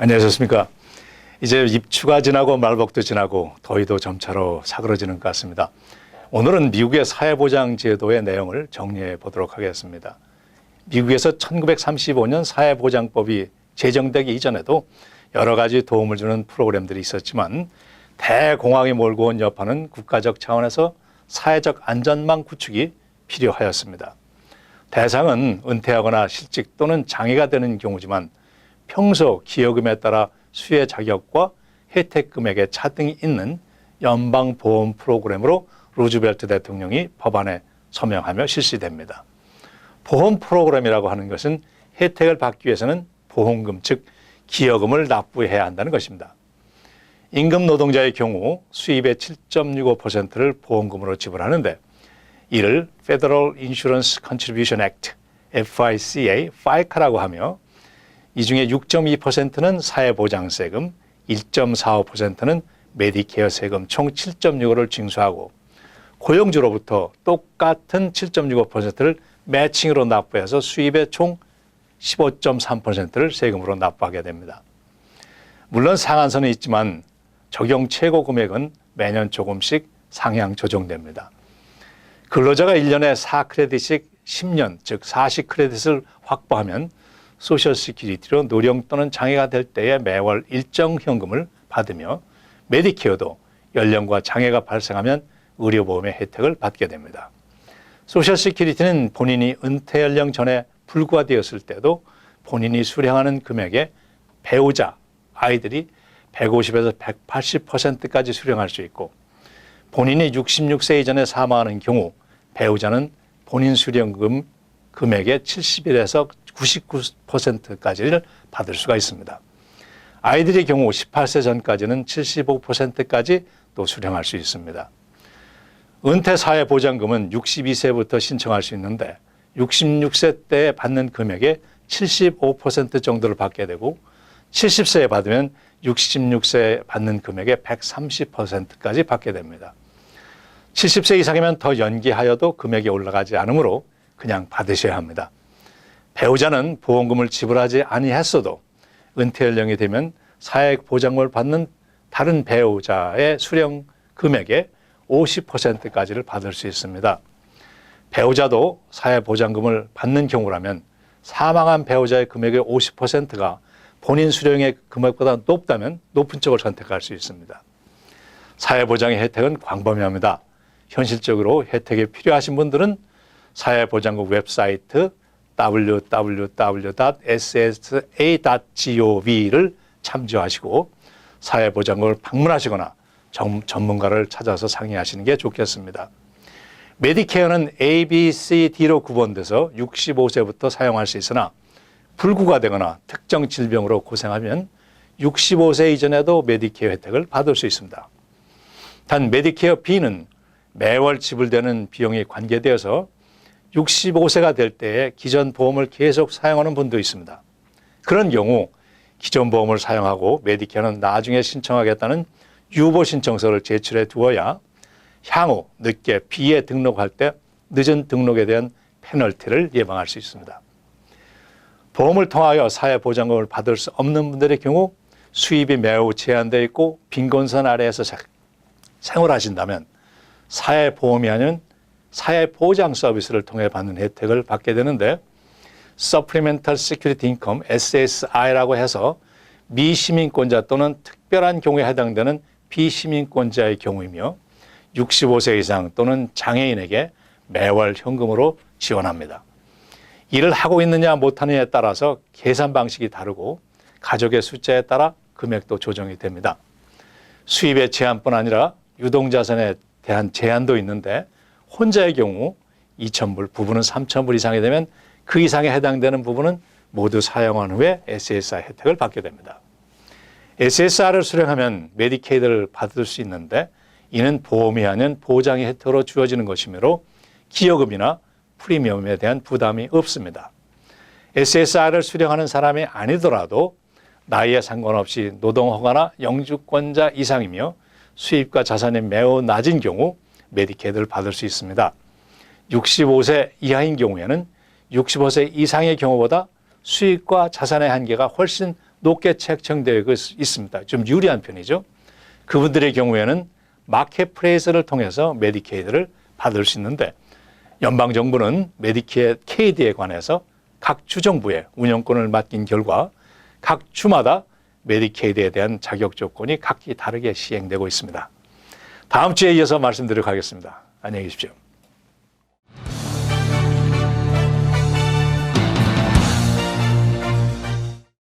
안녕하셨습니까? 이제 입추가 지나고 말복도 지나고 더위도 점차로 사그러지는 것 같습니다. 오늘은 미국의 사회보장 제도의 내용을 정리해 보도록 하겠습니다. 미국에서 1935년 사회보장법이 제정되기 이전에도 여러 가지 도움을 주는 프로그램들이 있었지만 대공황이 몰고 온 여파는 국가적 차원에서 사회적 안전망 구축이 필요하였습니다. 대상은 은퇴하거나 실직 또는 장애가 되는 경우지만 평소 기여금에 따라 수혜 자격과 혜택 금액의 차등이 있는 연방보험 프로그램으로 루즈벨트 대통령이 법안에 서명하며 실시됩니다. 보험 프로그램이라고 하는 것은 혜택을 받기 위해서는 보험금 즉 기여금을 납부해야 한다는 것입니다. 임금 노동자의 경우 수입의 7.65%를 보험금으로 지불하는데 이를 Federal Insurance Contribution Act, FICA라고 하며 이 중에 6.2%는 사회보장세금, 1.45%는 메디케어 세금 총 7.65를 징수하고 고용주로부터 똑같은 7.65%를 매칭으로 납부해서 수입의 총 15.3%를 세금으로 납부하게 됩니다. 물론 상한선은 있지만 적용 최고 금액은 매년 조금씩 상향 조정됩니다. 근로자가 1년에 4크레딧씩 10년, 즉 40크레딧을 확보하면 소셜시큐리티로 노령 또는 장애가 될 때에 매월 일정 현금을 받으며 메디케어도 연령과 장애가 발생하면 의료보험의 혜택을 받게 됩니다. 소셜시큐리티는 본인이 은퇴 연령 전에 불구화되었을 때도 본인이 수령하는 금액의 배우자, 아이들이 150에서 180%까지 수령할 수 있고 본인이 66세 이전에 사망하는 경우 배우자는 본인 수령금 금액의 71에서 99%까지를 받을 수가 있습니다. 아이들의 경우 18세 전까지는 75%까지 또 수령할 수 있습니다. 은퇴사회보장금은 62세부터 신청할 수 있는데 66세 때 받는 금액의 75% 정도를 받게 되고 70세에 받으면 66세에 받는 금액의 130%까지 받게 됩니다. 70세 이상이면 더 연기하여도 금액이 올라가지 않으므로 그냥 받으셔야 합니다. 배우자는 보험금을 지불하지 아니했어도 은퇴 연령이 되면 사회보장금을 받는 다른 배우자의 수령 금액의 50%까지를 받을 수 있습니다. 배우자도 사회보장금을 받는 경우라면 사망한 배우자의 금액의 50%가 본인 수령의 금액보다 높다면 높은 쪽을 선택할 수 있습니다. 사회보장의 혜택은 광범위합니다. 현실적으로 혜택이 필요하신 분들은 사회보장국 웹사이트 www.ssa.gov를 참조하시고 사회보장국을 방문하시거나 전문가를 찾아서 상의하시는 게 좋겠습니다. 메디케어는 A, B, C, D로 구분돼서 65세부터 사용할 수 있으나 불구가되거나 특정 질병으로 고생하면 65세 이전에도 메디케어 혜택을 받을 수 있습니다. 단 메디케어 B는 매월 지불되는 비용이 관계되어서 65세가 될 때에 기존 보험을 계속 사용하는 분도 있습니다. 그런 경우 기존 보험을 사용하고 메디케어는 나중에 신청하겠다는 유보 신청서를 제출해 두어야 향후 늦게 B에 등록할 때 늦은 등록에 대한 페널티를 예방할 수 있습니다. 보험을 통하여 사회보장금을 받을 수 없는 분들의 경우 수입이 매우 제한되어 있고 빈곤선 아래에서 생활하신다면 사회보험이 아닌 사회보장 서비스를 통해 받는 혜택을 받게 되는데 Supplemental Security Income, SSI라고 해서 미시민권자 또는 특별한 경우에 해당되는 비시민권자의 경우이며 65세 이상 또는 장애인에게 매월 현금으로 지원합니다. 일을 하고 있느냐 못하느냐에 따라서 계산 방식이 다르고 가족의 숫자에 따라 금액도 조정이 됩니다. 수입의 제한뿐 아니라 유동자산에 대한 제한도 있는데 혼자의 경우 2,000불, 부부는 3,000불 이상이 되면 그 이상에 해당되는 부분은 모두 사용한 후에 SSI 혜택을 받게 됩니다. SSR을 수령하면 메디케이드를 받을 수 있는데 이는 보험이 아닌 보장의 혜택으로 주어지는 것이므로 기여금이나 프리미엄에 대한 부담이 없습니다. SSR을 수령하는 사람이 아니더라도 나이에 상관없이 노동허가나 영주권자 이상이며 수입과 자산이 매우 낮은 경우 메디케이드를 받을 수 있습니다. 65세 이하인 경우에는 65세 이상의 경우보다 수입과 자산의 한계가 훨씬 높게 책정되어 있습니다. 좀 유리한 편이죠. 그분들의 경우에는 마켓플레이스를 통해서 메디케이드를 받을 수 있는데 연방정부는 메디케이드에 관해서 각 주정부에 운영권을 맡긴 결과 각 주마다 메디케이드에 대한 자격 조건이 각기 다르게 시행되고 있습니다. 다음 주에 이어서 말씀드리도록 하겠습니다. 안녕히 계십시오.